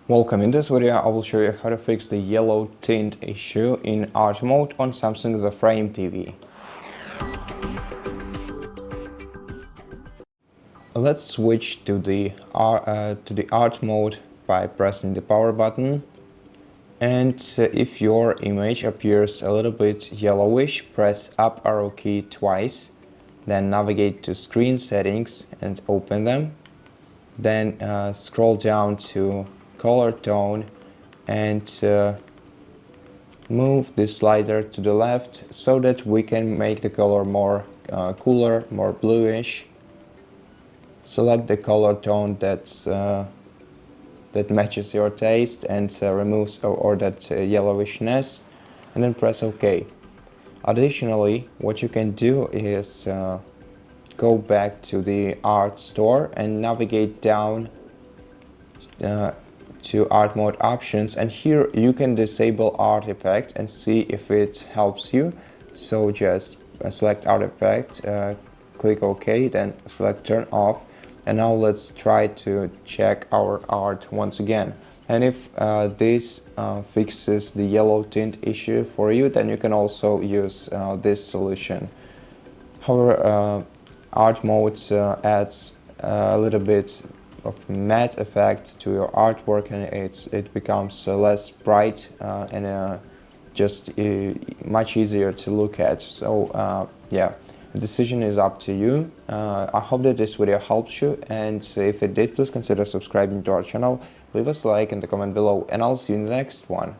Welcome. In this video I will show you how to fix the yellow tint issue in art mode on Samsung The Frame TV. Let's switch to the art mode by pressing the power button, and if your image appears a little bit yellowish, press up arrow key twice, then navigate to screen settings and open them, then scroll down to color tone and move the slider to the left so that we can make the color more cooler, more bluish. Select the color tone that matches your taste and removes or that yellowishness, and then press OK. Additionally, what you can do is go back to the art store and navigate down to art mode options, and here you can disable artifact and see if it helps you. So just select artifact, click OK, then select turn off, and now let's try to check our art once again. And if this fixes the yellow tint issue for you, then you can also use this solution. However, art mode adds a little bit of matte effect to your artwork, and it becomes less bright and just much easier to look at. So yeah, the decision is up to you. I hope that this video helps you, and if it did, please consider subscribing to our channel, leave us a like in the comment below, and I'll see you in the next one.